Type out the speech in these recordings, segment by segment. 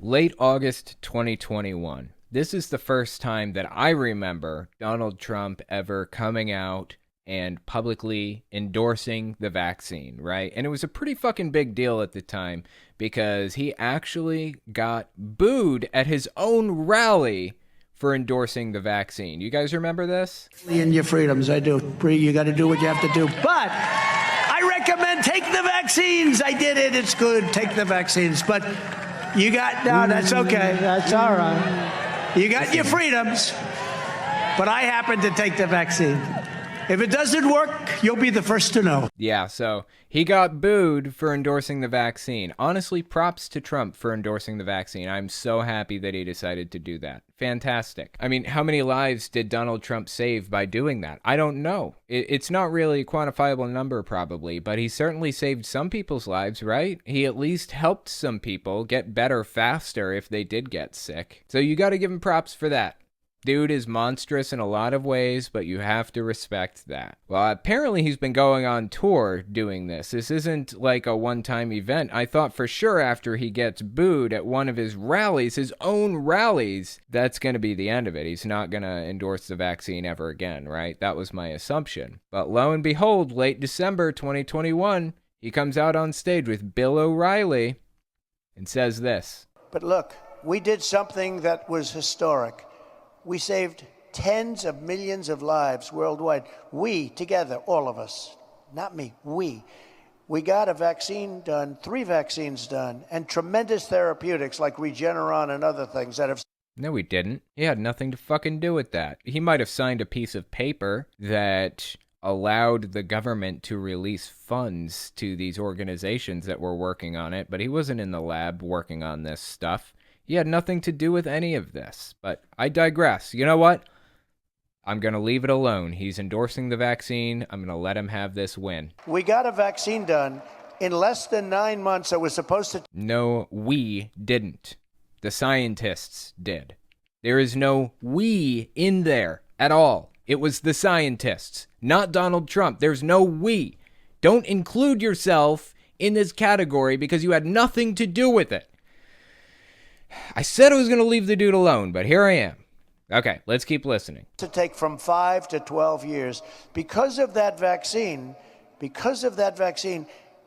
Late August 2021. This is the first time that I remember Donald Trump ever coming out and publicly endorsing the vaccine, right? And it was a pretty fucking big deal at the time because he actually got booed at his own rally for endorsing the vaccine. You guys remember this? In your freedoms, I do. You got to do what you have to do. But I recommend take the vaccines. I did it. It's good. Take the vaccines. But you got, no, that's okay. That's all right. You got your freedoms. But I happen to take the vaccine. If it doesn't work, you'll be the first to know. Yeah, so he got booed for endorsing the vaccine. Honestly, props to Trump for endorsing the vaccine. I'm so happy that he decided to do that. Fantastic. I mean, how many lives did Donald Trump save by doing that? I don't know. It's not really a quantifiable number, probably, but he certainly saved some people's lives, right? He at least helped some people get better faster if they did get sick. So you got to give him props for that. Dude is monstrous in a lot of ways, but you have to respect that. Well, apparently he's been going on tour doing this. This isn't like a one-time event. I thought for sure after he gets booed at one of his rallies, his own rallies, that's going to be the end of it. He's not going to endorse the vaccine ever again, right? That was my assumption. But lo and behold, late December 2021, he comes out on stage with Bill O'Reilly and says this. But look, we did something that was historic. We saved tens of millions of lives worldwide. We, together, all of us, not me, we got a vaccine done, 3 vaccines done, and tremendous therapeutics like Regeneron and other things that have... No, he didn't. He had nothing to fucking do with that. He might have signed a piece of paper that allowed the government to release funds to these organizations that were working on it, but he wasn't in the lab working on this stuff. He had nothing to do with any of this, but I digress. You know what? I'm going to leave it alone. He's endorsing the vaccine. I'm going to let him have this win. We got a vaccine done in less than 9 months. It was supposed to... No, we didn't. The scientists did. There is no we in there at all. It was the scientists, not Donald Trump. There's no we. Don't include yourself in this category because you had nothing to do with it. I said I was going to leave the dude alone, but here I am. Okay, let's keep listening. To take from 5 to 12 years. Because of that vaccine,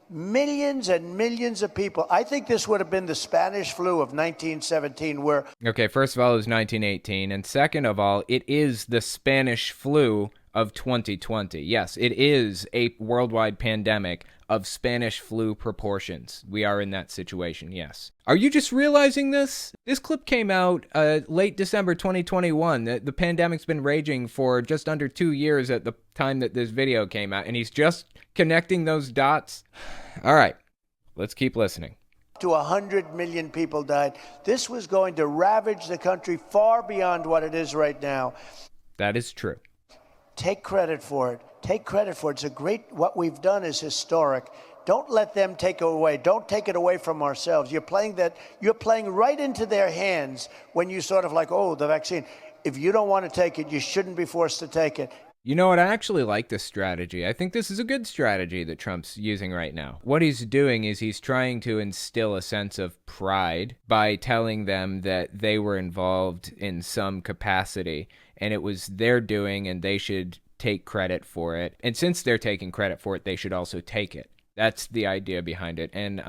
millions and millions of people, I think this would have been the Spanish flu of 1917 where... Okay, first of all, it was 1918, and second of all, it is the Spanish flu of 2020. Yes, it is a worldwide pandemic of Spanish flu proportions. We are in that situation, yes. Are you just realizing this? This clip came out late December 2021. The pandemic's been raging for just under 2 years at the time that this video came out, and he's just connecting those dots. All right, let's keep listening. To 100 million people died. This was going to ravage the country far beyond what it is right now. That is true. Take credit for it. Take credit for it. It's a great, what we've done is historic. Don't let them take it away. Don't take it away from ourselves. You're playing right into their hands when you sort of like, oh, the vaccine. If you don't want to take it, you shouldn't be forced to take it. You know what? I actually like this strategy. I think this is a good strategy that Trump's using right now. What he's doing is he's trying to instill a sense of pride by telling them that they were involved in some capacity and it was their doing and they should take credit for it. And since they're taking credit for it, they should also take it. That's the idea behind it. And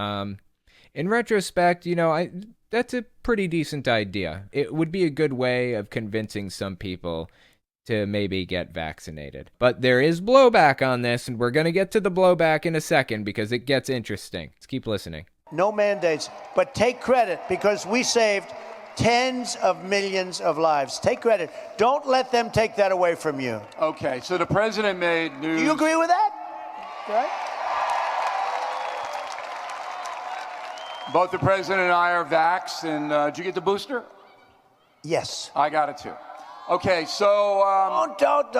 in retrospect, you know, that's a pretty decent idea. It would be a good way of convincing some people to maybe get vaccinated. But there is blowback on this, and we're going to get to the blowback in a second because it gets interesting. Let's keep listening. No mandates, but take credit because we saved tens of millions of lives. Take credit. Don't let them take that away from you. Okay, so the president made news. Do you agree with that? Right? Both the president and I are vaxxed, and did you get the booster? Yes. I got it too. Okay, so... Don't.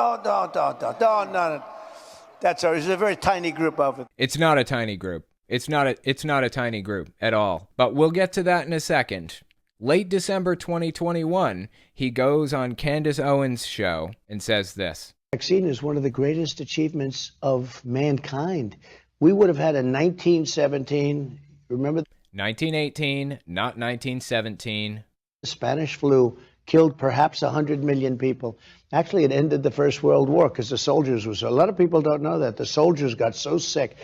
That's it's a very tiny group of it. It's not a tiny group. It's not a tiny group at all. But we'll get to that in a second. Late December 2021, he goes on Candace Owens' show and says this. Vaccine is one of the greatest achievements of mankind. We would have had a 1917, remember? 1918, not 1917. The Spanish flu killed perhaps 100 million people. Actually, it ended the First World War because the soldiers were so. A lot of people don't know that. The soldiers got so sick.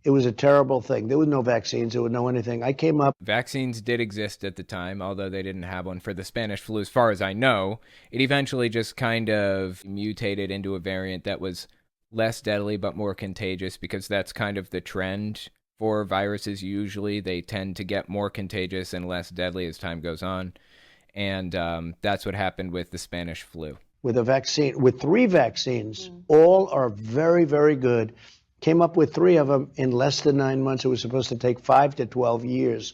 It was a terrible thing. There were no vaccines. There was no anything. I came up. Vaccines did exist at the time, although they didn't have one for the Spanish flu, as far as I know. It eventually just kind of mutated into a variant that was less deadly but more contagious, because that's kind of the trend for viruses. Usually they tend to get more contagious and less deadly as time goes on. And that's what happened with the Spanish flu. With a vaccine, with 3 vaccines, all are very, very good. Came up with 3 of them in less than 9 months. It was supposed to take 5 to 12 years.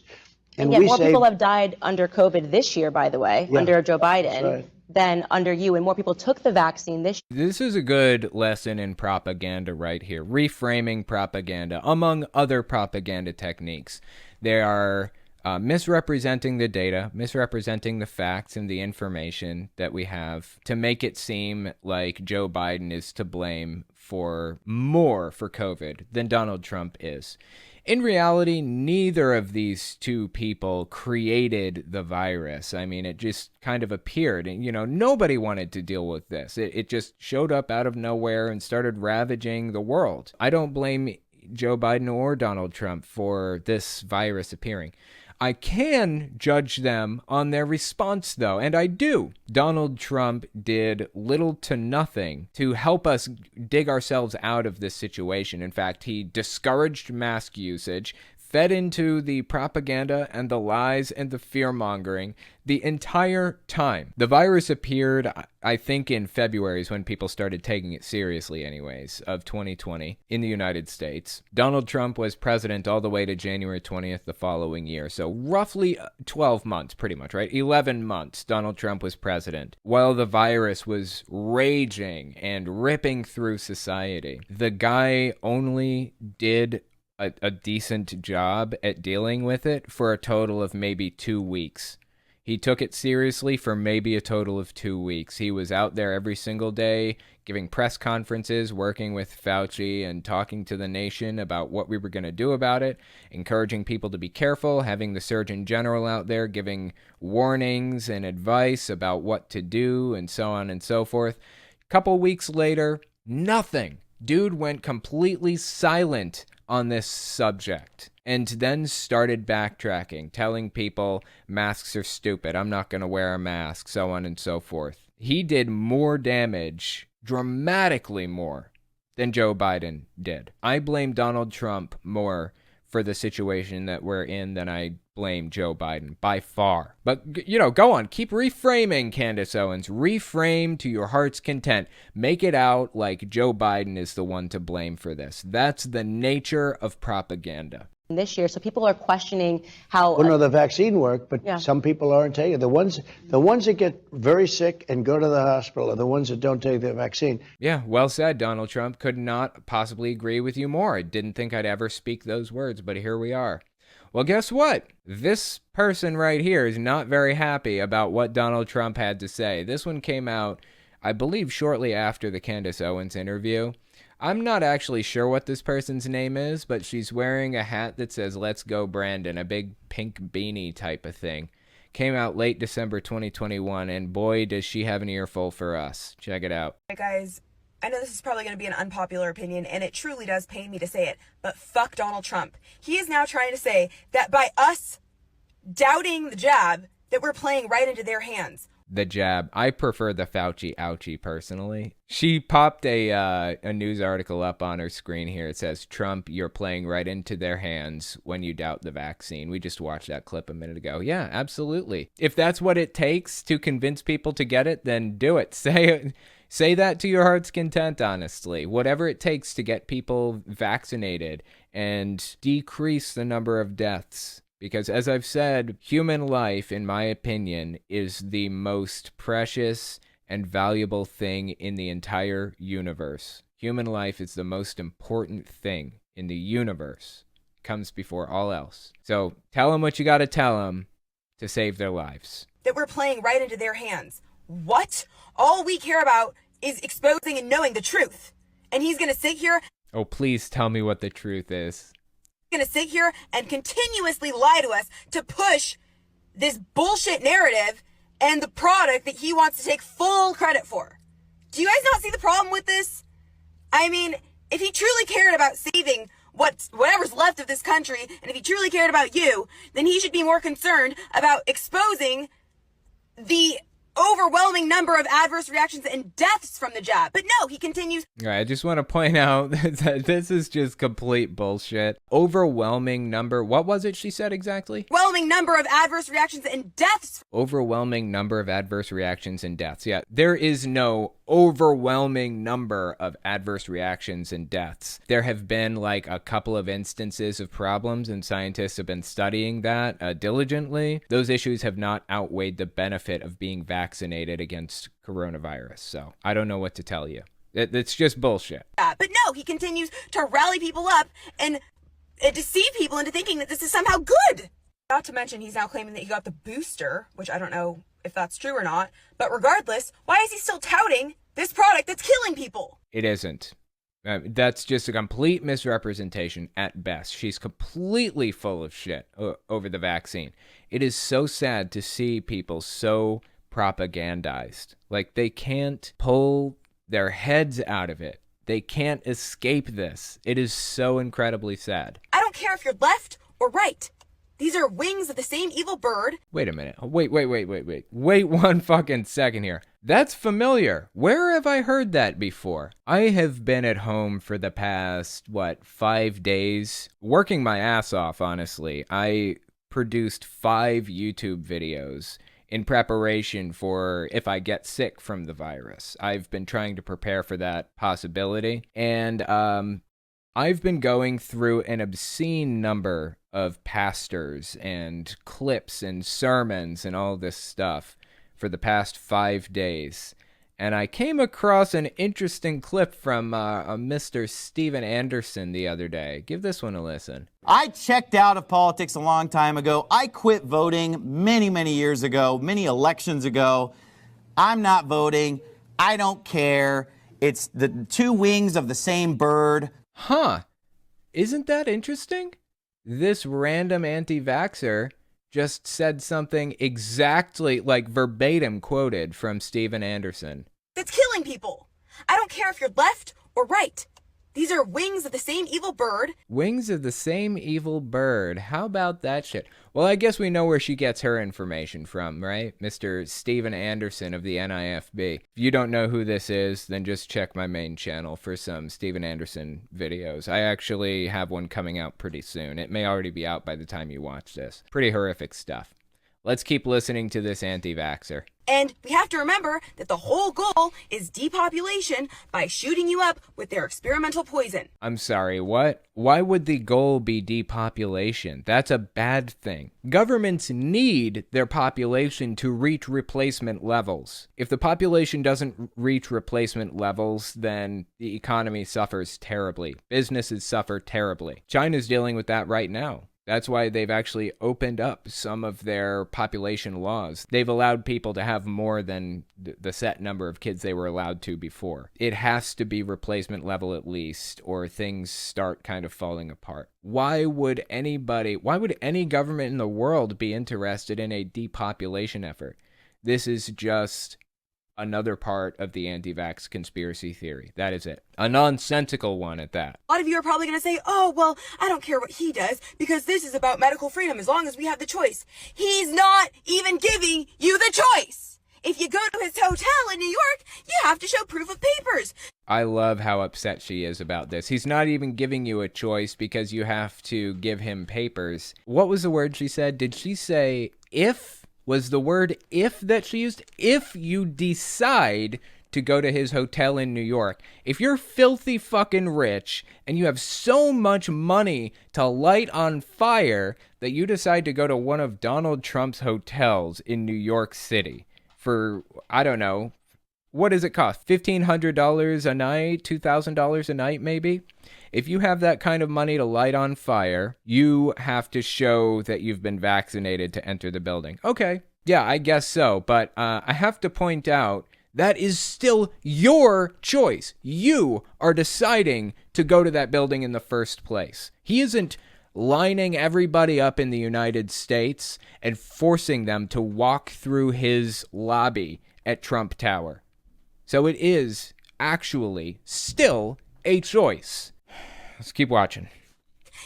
And yet more people have died under COVID this year, by the way, under Joe Biden, than under you. And more people took the vaccine this year. This is a good lesson in propaganda right here. Reframing propaganda, among other propaganda techniques. They are misrepresenting the data, misrepresenting the facts and the information that we have to make it seem like Joe Biden is to blame for more for COVID than Donald Trump is. In reality, neither of these two people created the virus. I mean, it just kind of appeared. And, nobody wanted to deal with this. It just showed up out of nowhere and started ravaging the world. I don't blame Joe Biden or Donald Trump for this virus appearing. I can judge them on their response, though, and I do. Donald Trump did little to nothing to help us dig ourselves out of this situation. In fact, he discouraged mask usage, fed into the propaganda and the lies and the fear-mongering the entire time. The virus appeared, I think, in February is when people started taking it seriously anyways, of 2020 in the United States. Donald Trump was president all the way to January 20th the following year. So roughly 12 months, pretty much, right? 11 months Donald Trump was president while the virus was raging and ripping through society. The guy only did a decent job at dealing with it for a total of maybe 2 weeks. He took it seriously for maybe a total of 2 weeks. He was out there every single day, giving press conferences, working with Fauci and talking to the nation about what we were going to do about it, encouraging people to be careful, having the Surgeon General out there giving warnings and advice about what to do and so on and so forth. A couple weeks later, nothing. Dude went completely silent on this subject and then started backtracking, telling people masks are stupid, I'm not going to wear a mask, so on and so forth. He did more damage, dramatically more, than Joe Biden did. I blame Donald Trump more for the situation that we're in than I blame Joe Biden, by far. But, go on. Keep reframing, Candace Owens. Reframe to your heart's content. Make it out like Joe Biden is the one to blame for this. That's the nature of propaganda. This year, so people are questioning how. Well, no, the vaccine worked, but some people aren't taking it. The ones that get very sick and go to the hospital are the ones that don't take the vaccine. Yeah, well said, Donald Trump. Could not possibly agree with you more. I didn't think I'd ever speak those words, but here we are. Well, guess what? This person right here is not very happy about what Donald Trump had to say. This one came out, I believe, shortly after the Candace Owens interview. I'm not actually sure what this person's name is, but she's wearing a hat that says, "Let's go, Brandon," a big pink beanie type of thing. Came out late December 2021, and boy, does she have an earful for us. Check it out. Hey, guys. I know this is probably going to be an unpopular opinion, and it truly does pain me to say it, but fuck Donald Trump. He is now trying to say that by us doubting the jab, that we're playing right into their hands. The jab. I prefer the Fauci ouchie personally. She popped a news article up on her screen here. It says, "Trump, you're playing right into their hands when you doubt the vaccine." We just watched that clip a minute ago. Yeah, absolutely. If that's what it takes to convince people to get it, then do it. Say that to your heart's content, honestly. Whatever it takes to get people vaccinated and decrease the number of deaths. Because as I've said, human life, in my opinion, is the most precious and valuable thing in the entire universe. Human life is the most important thing in the universe. It comes before all else. So tell them what you got to tell them to save their lives. That we're playing right into their hands. What? All we care about is exposing and knowing the truth. And he's going to sit here. Oh, please tell me what the truth is. going to sit here and continuously lie to us to push this bullshit narrative and the product that he wants to take full credit for. Do you guys not see the problem with this? I mean, if he truly cared about saving whatever's left of this country, and if he truly cared about you, then he should be more concerned about exposing the overwhelming number of adverse reactions and deaths from the jab. But no, he continues. I just want to point out that this is just complete bullshit. Overwhelming number. What was it she said exactly? Overwhelming number of adverse reactions and deaths. Overwhelming number of adverse reactions and deaths. Yeah, there is no overwhelming number of adverse reactions and deaths. There have been like a couple of instances of problems, and scientists have been studying that diligently. Those issues have not outweighed the benefit of being vaccinated against coronavirus. So I don't know what to tell you. It's just bullshit. But no, he continues to rally people up and deceive people into thinking that this is somehow good. Not to mention, he's now claiming that he got the booster, which I don't know if that's true or not. But regardless, why is he still touting this product that's killing people? It isn't. That's just a complete misrepresentation at best. She's completely full of shit over the vaccine. It is so sad to see people so propagandized. Like, they can't pull their heads out of it. They can't escape this. It is so incredibly sad. I don't care if you're left or right. These are wings of the same evil bird. Wait a minute. Wait one fucking second here. That's familiar. Where have I heard that before? I have been at home for the past, 5 days? Working my ass off, honestly. I produced 5 YouTube videos in preparation for if I get sick from the virus. I've been trying to prepare for that possibility. And I've been going through an obscene number of pastors and clips and sermons and all this stuff for the past 5 days. And I came across an interesting clip from a Mr. Steven Anderson the other day. Give this one a listen. I checked out of politics a long time ago. I quit voting many years ago, many elections ago. I'm not voting. I don't care. It's the two wings of the same bird. Huh. Isn't that interesting? This random anti-vaxxer just said something exactly, like verbatim quoted from Steven Anderson. That's killing people. I don't care if you're left or right. These are wings of the same evil bird. Wings of the same evil bird. How about that shit? Well, I guess we know where she gets her information from, right? Mr. Steven Anderson of the NIFB. If you don't know who this is, then just check my main channel for some Steven Anderson videos. I actually have one coming out pretty soon. It may already be out by the time you watch this. Pretty horrific stuff. Let's keep listening to this anti-vaxxer. And we have to remember that the whole goal is depopulation by shooting you up with their experimental poison. I'm sorry, what? Why would the goal be depopulation? That's a bad thing. Governments need their population to reach replacement levels. If the population doesn't reach replacement levels, then the economy suffers terribly. Businesses suffer terribly. China's dealing with that right now. That's why they've actually opened up some of their population laws. They've allowed people to have more than the set number of kids they were allowed to before. It has to be replacement level at least, or things start kind of falling apart. Why would any government in the world be interested in a depopulation effort? This is just another part of the anti-vax conspiracy theory. That is it. A nonsensical one at that. A lot of you are probably going to say, oh, well, I don't care what he does because this is about medical freedom as long as we have the choice. He's not even giving you the choice. If you go to his hotel in New York, you have to show proof of papers. I love how upset she is about this. He's not even giving you a choice because you have to give him papers. What was the word she said? Did she say if? Was the word if that she used? If you decide to go to his hotel in New York, if you're filthy fucking rich and you have so much money to light on fire that you decide to go to one of Donald Trump's hotels in New York City for, I don't know, what does it cost? $1,500 a night? $2,000 a night maybe? If you have that kind of money to light on fire, you have to show that you've been vaccinated to enter the building. Okay, yeah, I guess so. But I have to point out, that is still your choice. You are deciding to go to that building in the first place. He isn't lining everybody up in the United States and forcing them to walk through his lobby at Trump Tower. So it is actually still a choice. Let's keep watching.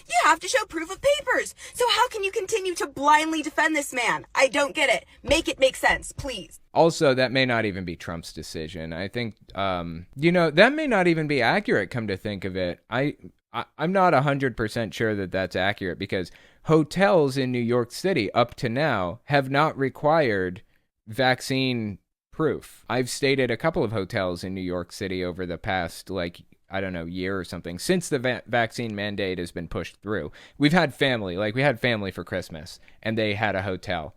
You have to show proof of papers. So how can you continue to blindly defend this man? I don't get it. Make it make sense, please. Also, that may not even be Trump's decision. I think, that may not even be accurate, come to think of it. I'm not 100% sure that that's accurate, because hotels in New York City up to now have not required vaccine proof. I've stayed at a couple of hotels in New York City over the past, year or something, since the vaccine mandate has been pushed through. We had family for Christmas, and they had a hotel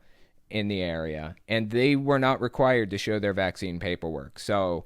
in the area, and they were not required to show their vaccine paperwork. So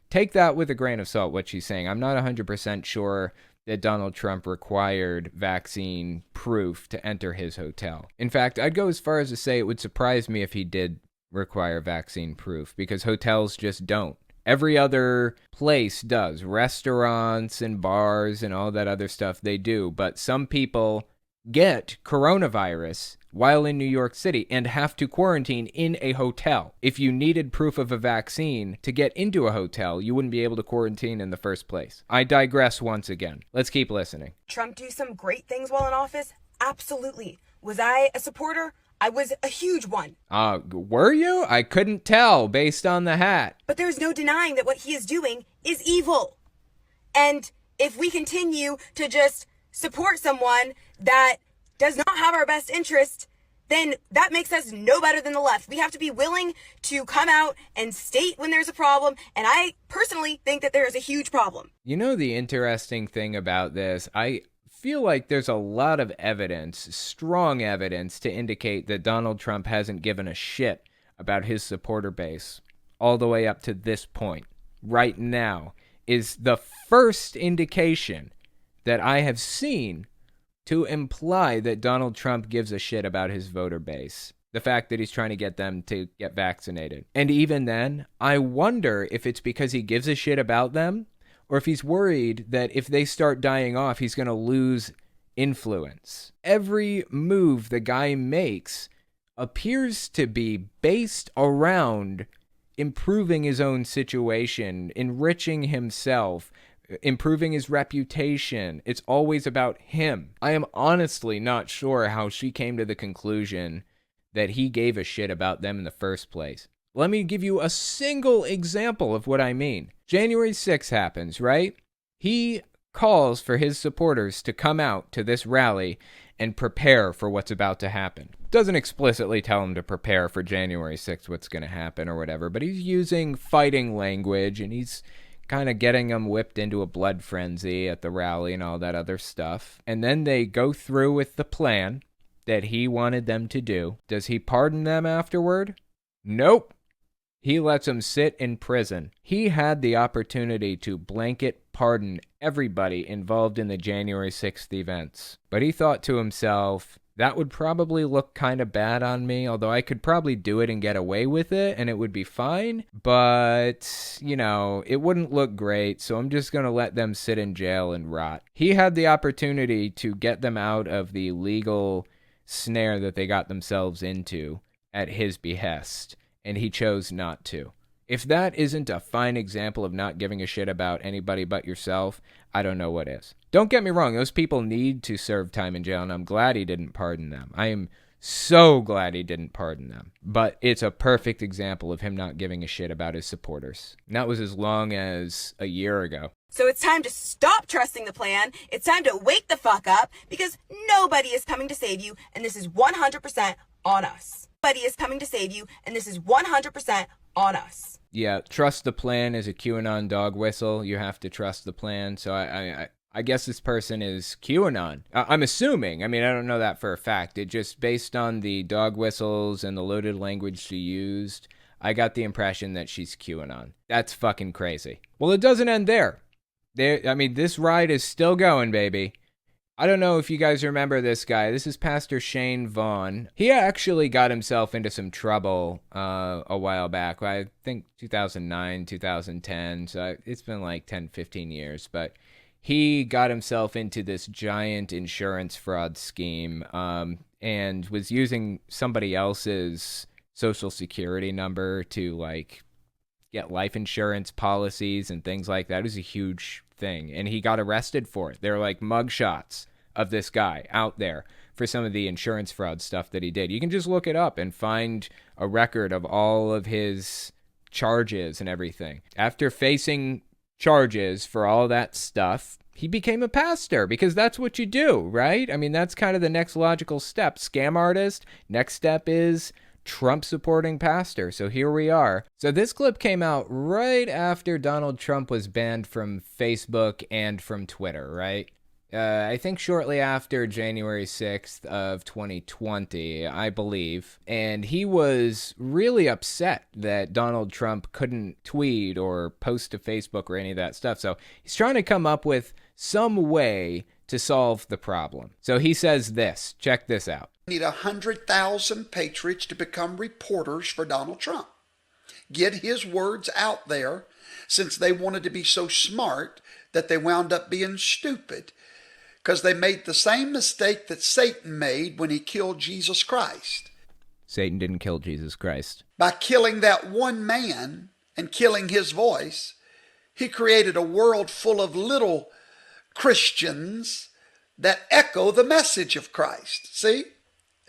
take that with a grain of salt, what she's saying. I'm not 100% sure that Donald Trump required vaccine proof to enter his hotel. In fact, I'd go as far as to say it would surprise me if he did require vaccine proof, because hotels just don't. Every other place does. Restaurants and bars and all that other stuff, they do. But some people get coronavirus while in New York City and have to quarantine in a hotel. If you needed proof of a vaccine to get into a hotel, you wouldn't be able to quarantine in the first place. I digress once again. Let's keep listening. Trump do some great things while in office? Absolutely. Was I a supporter? I was a huge one. Were you? I couldn't tell based on the hat. But there's no denying that what he is doing is evil. And if we continue to just support someone that does not have our best interest, then that makes us no better than the left. We have to be willing to come out and state when there's a problem. And I personally think that there is a huge problem. You know, the interesting thing about this, I feel like there's a lot of evidence, strong evidence, to indicate that Donald Trump hasn't given a shit about his supporter base all the way up to this point. Right now is the first indication that I have seen to imply that Donald Trump gives a shit about his voter base. The fact that he's trying to get them to get vaccinated. And even then, I wonder if it's because he gives a shit about them, or if he's worried that if they start dying off, he's going to lose influence. Every move the guy makes appears to be based around improving his own situation, enriching himself, improving his reputation. It's always about him. I am honestly not sure how she came to the conclusion that he gave a shit about them in the first place. Let me give you a single example of what I mean. January 6th happens, right? He calls for his supporters to come out to this rally and prepare for what's about to happen. Doesn't explicitly tell them to prepare for January 6th, what's going to happen or whatever, but he's using fighting language, and he's kind of getting them whipped into a blood frenzy at the rally and all that other stuff. And then they go through with the plan that he wanted them to do. Does he pardon them afterward? Nope. He lets them sit in prison. He had the opportunity to blanket pardon everybody involved in the January 6th events. But he thought to himself, that would probably look kind of bad on me, although I could probably do it and get away with it, and it would be fine. But, it wouldn't look great, so I'm just going to let them sit in jail and rot. He had the opportunity to get them out of the legal snare that they got themselves into at his behest, and he chose not to. If that isn't a fine example of not giving a shit about anybody but yourself, I don't know what is. Don't get me wrong, those people need to serve time in jail, and I'm glad he didn't pardon them. I am so glad he didn't pardon them. But it's a perfect example of him not giving a shit about his supporters. And that was as long as a year ago. So it's time to stop trusting the plan. It's time to wake the fuck up, because nobody is coming to save you, and this is 100% on us. Nobody is coming to save you, and this is 100% on us. Yeah, trust the plan is a QAnon dog whistle. You have to trust the plan. So I guess this person is QAnon. I'm assuming. I mean, I don't know that for a fact. It just, based on the dog whistles and the loaded language she used, I got the impression that she's QAnon. That's fucking crazy. Well, it doesn't end there. This ride is still going, baby. I don't know if you guys remember this guy. This is Pastor Shane Vaughn. He actually got himself into some trouble a while back. I think 2009, 2010. So it's been like 10, 15 years. But he got himself into this giant insurance fraud scheme, and was using somebody else's social security number to like get life insurance policies and things like that. It was a huge thing, and he got arrested for it. There were like mugshots of this guy out there for some of the insurance fraud stuff that he did. You can just look it up and find a record of all of his charges and everything. After facing charges for all that stuff, he became a pastor, because that's what you do, right? I mean, that's kind of the next logical step. Scam artist, next step is Trump supporting pastor. So here we are. So this clip came out right after Donald Trump was banned from Facebook and from Twitter, right? I think shortly after January 6th of 2020, I believe. And he was really upset that Donald Trump couldn't tweet or post to Facebook or any of that stuff. So he's trying to come up with some way to solve the problem. So he says this. Check this out. Need 100,000 patriots to become reporters for Donald Trump. Get his words out there, since they wanted to be so smart that they wound up being stupid. Because they made the same mistake that Satan made when he killed Jesus Christ. Satan didn't kill Jesus Christ. By killing that one man and killing his voice, he created a world full of little Christians that echo the message of Christ. See?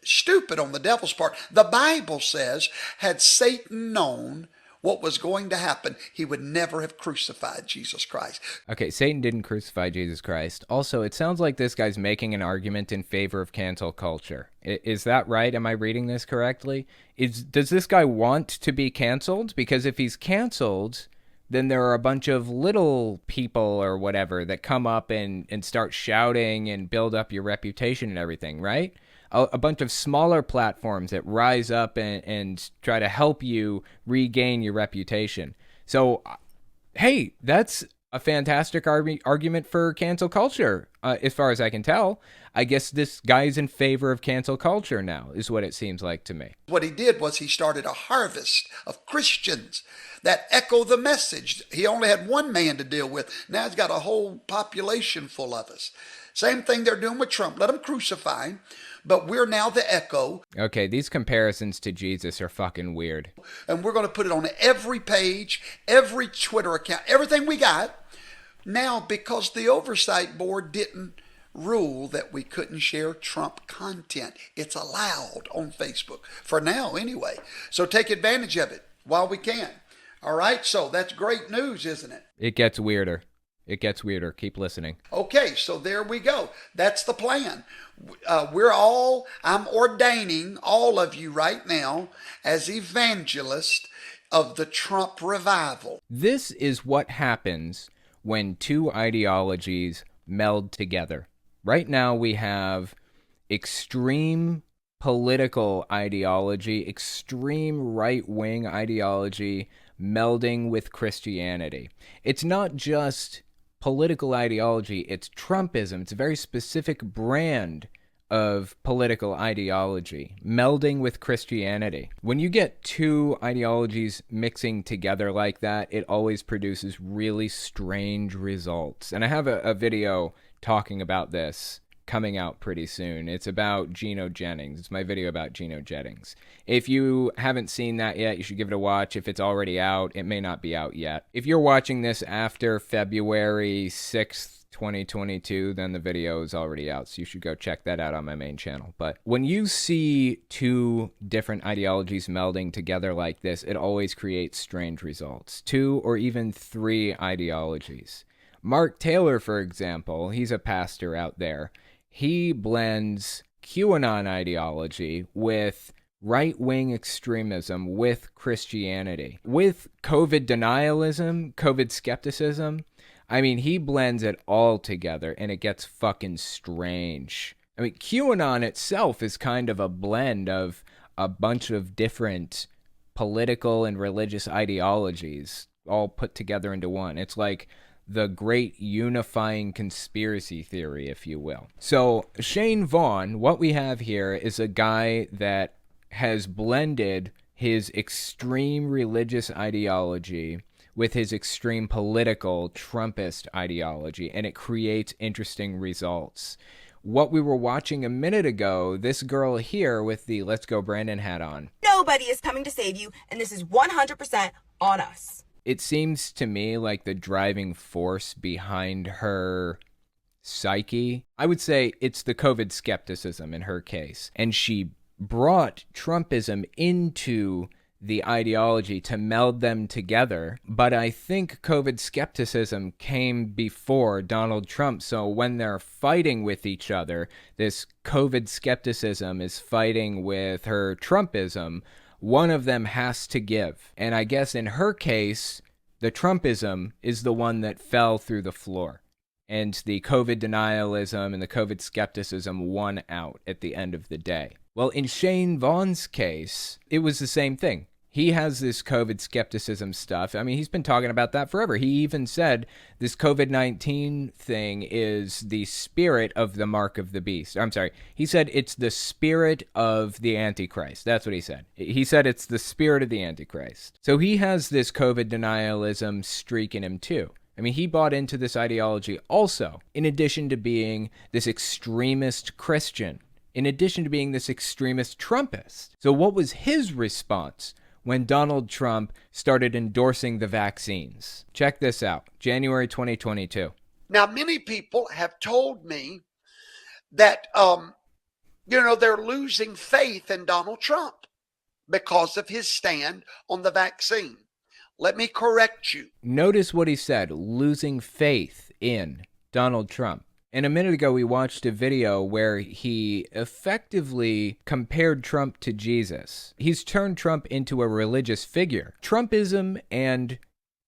Stupid on the devil's part. The Bible says, had Satan known what was going to happen, he would never have crucified Jesus Christ. Okay, Satan didn't crucify Jesus Christ. Also, it sounds like this guy's making an argument in favor of cancel culture. Is that right? Am I reading this correctly? Does this guy want to be canceled? Because if he's canceled, then there are a bunch of little people or whatever that come up and start shouting and build up your reputation and everything, right? A bunch of smaller platforms that rise up and try to help you regain your reputation. So, hey, that's a fantastic argument for cancel culture, as far as I can tell. I guess this guy's in favor of cancel culture now, is what it seems like to me. What he did was he started a harvest of Christians that echo the message. He only had one man to deal with. Now he's got a whole population full of us. Same thing they're doing with Trump. Let him crucify him. But we're now the echo. Okay, these comparisons to Jesus are fucking weird. And we're going to put it on every page, every Twitter account, everything we got. Now, because the oversight board didn't rule that we couldn't share Trump content. It's allowed on Facebook, for now anyway. So take advantage of it while we can. All right, so that's great news, isn't it? It gets weirder. It gets weirder. Keep listening. Okay, so there we go. That's the plan. I'm ordaining all of you right now as evangelists of the Trump revival. This is what happens when two ideologies meld together. Right now we have extreme political ideology, extreme right-wing ideology melding with Christianity. It's not just political ideology, it's Trumpism. It's a very specific brand of political ideology melding with Christianity. When you get two ideologies mixing together like that, it always produces really strange results. And I have a video talking about this coming out pretty soon. It's about Geno Jennings. It's my video about Geno Jennings. If you haven't seen that yet, you should give it a watch. If it's already out, it may not be out yet. If you're watching this after February 6th, 2022, then the video is already out, so you should go check that out on my main channel. But when you see two different ideologies melding together like this, it always creates strange results. Two or even three ideologies. Mark Taylor, for example, he's a pastor out there. He blends QAnon ideology with right-wing extremism with Christianity, with COVID denialism, COVID skepticism. I mean, he blends it all together, and it gets fucking strange. I mean, QAnon itself is kind of a blend of a bunch of different political and religious ideologies all put together into one. It's like the great unifying conspiracy theory, if you will. So Shane Vaughn, what we have here is a guy that has blended his extreme religious ideology with his extreme political Trumpist ideology, and it creates interesting results. What we were watching a minute ago, this girl here with the Let's Go Brandon hat on. Nobody is coming to save you, and this is 100% on us. It seems to me like the driving force behind her psyche, I would say it's the COVID skepticism in her case. And she brought Trumpism into the ideology to meld them together. But I think COVID skepticism came before Donald Trump. So when they're fighting with each other, this COVID skepticism is fighting with her Trumpism. One of them has to give. And I guess in her case, the Trumpism is the one that fell through the floor. And the COVID denialism and the COVID skepticism won out at the end of the day. Well, in Shane Vaughn's case, it was the same thing. He has this COVID skepticism stuff. I mean, he's been talking about that forever. He even said this COVID-19 thing is the spirit of the mark of the beast. I'm sorry. He said it's the spirit of the Antichrist. That's what he said. He said it's the spirit of the Antichrist. So he has this COVID denialism streak in him too. I mean, he bought into this ideology also, in addition to being this extremist Christian, in addition to being this extremist Trumpist. So what was his response when Donald Trump started endorsing the vaccines? Check this out, January 2022. Now, many people have told me that, they're losing faith in Donald Trump because of his stand on the vaccine. Let me correct you. Notice what he said, losing faith in Donald Trump. And a minute ago, we watched a video where he effectively compared Trump to Jesus. He's turned Trump into a religious figure. Trumpism and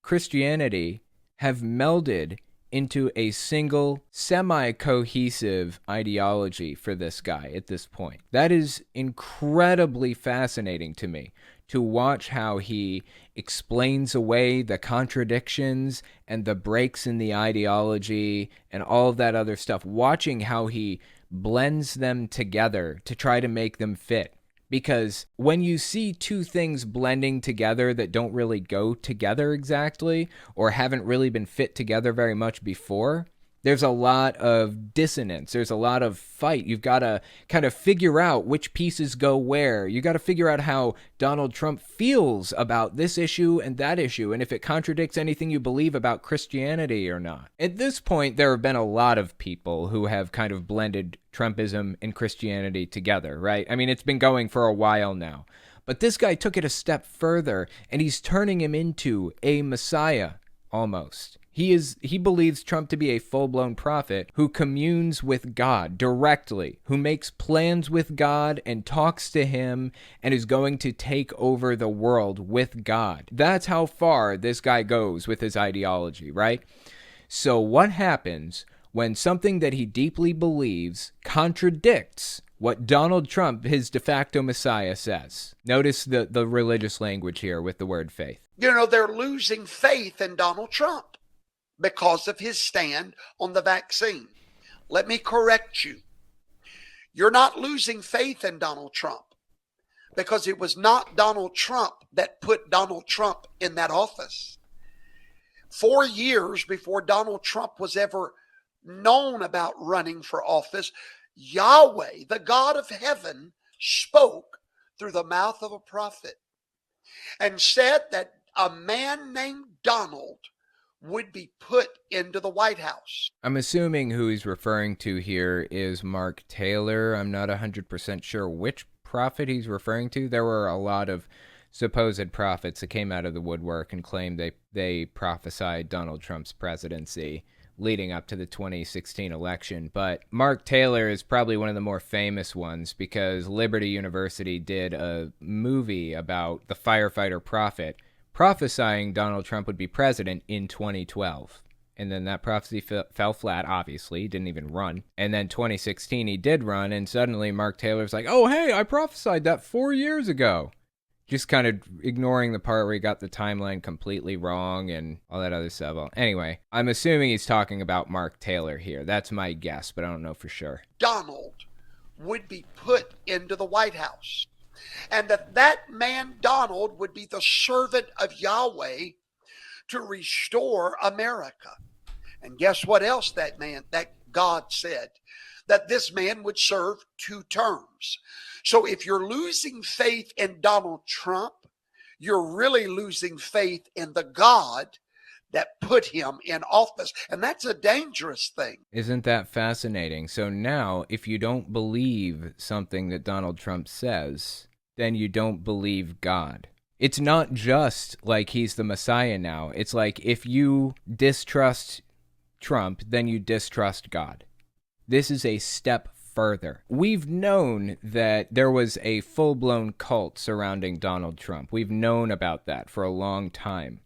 Christianity have melded into a single, semi-cohesive ideology for this guy at this point. That is incredibly fascinating to me, to watch how he explains away the contradictions and the breaks in the ideology and all of that other stuff, watching how he blends them together to try to make them fit. Because when you see two things blending together that don't really go together exactly, or haven't really been fit together very much before, there's a lot of dissonance. There's a lot of fight. You've got to kind of figure out which pieces go where. You got to figure out how Donald Trump feels about this issue and that issue, and if it contradicts anything you believe about Christianity or not. At this point, there have been a lot of people who have kind of blended Trumpism and Christianity together, right? I mean, it's been going for a while now. But this guy took it a step further, and he's turning him into a messiah, almost. He believes Trump to be a full-blown prophet who communes with God directly, who makes plans with God and talks to him and is going to take over the world with God. That's how far this guy goes with his ideology, right? So what happens when something that he deeply believes contradicts what Donald Trump, his de facto messiah, says? Notice the religious language here with the word faith. They're losing faith in Donald Trump because of his stand on the vaccine. Let me correct you. You're not losing faith in Donald Trump, because it was not Donald Trump that put Donald Trump in that office. 4 years before Donald Trump was ever known about running for office, Yahweh, the God of heaven, spoke through the mouth of a prophet and said that a man named Donald would be put into the White House. I'm assuming who he's referring to here is Mark Taylor. I'm not 100% sure which prophet he's referring to. There were a lot of supposed prophets that came out of the woodwork and claimed they prophesied Donald Trump's presidency leading up to the 2016 election. But Mark Taylor is probably one of the more famous ones, because Liberty University did a movie about the firefighter prophet prophesying Donald Trump would be president in 2012. And then that prophecy fell flat, obviously. He didn't even run. And then 2016, he did run, and suddenly Mark Taylor's like, oh, hey, I prophesied that 4 years ago. Just kind of ignoring the part where he got the timeline completely wrong and all that other stuff. Well, anyway, I'm assuming he's talking about Mark Taylor here. That's my guess, but I don't know for sure. Donald would be put into the White House, and that man Donald would be the servant of Yahweh to restore America. And guess what else that God said? That this man would serve 2 terms. So if you're losing faith in Donald Trump, you're really losing faith in the God that put him in office. And that's a dangerous thing. Isn't that fascinating? So now, if you don't believe something that Donald Trump says, then you don't believe God. It's not just like he's the Messiah now. It's like if you distrust Trump, then you distrust God. This is a step further. We've known that there was a full-blown cult surrounding Donald Trump. We've known about that for a long time.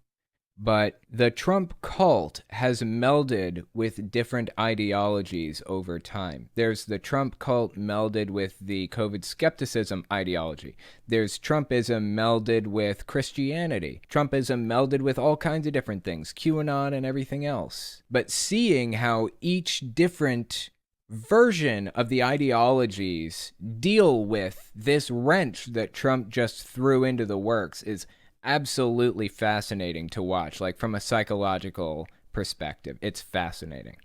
But the Trump cult has melded with different ideologies over time. There's the Trump cult melded with the COVID skepticism ideology. There's Trumpism melded with Christianity. Trumpism melded with all kinds of different things, QAnon and everything else. But seeing how each different version of the ideologies deal with this wrench that Trump just threw into the works is absolutely fascinating to watch, like from a psychological perspective. It's fascinating.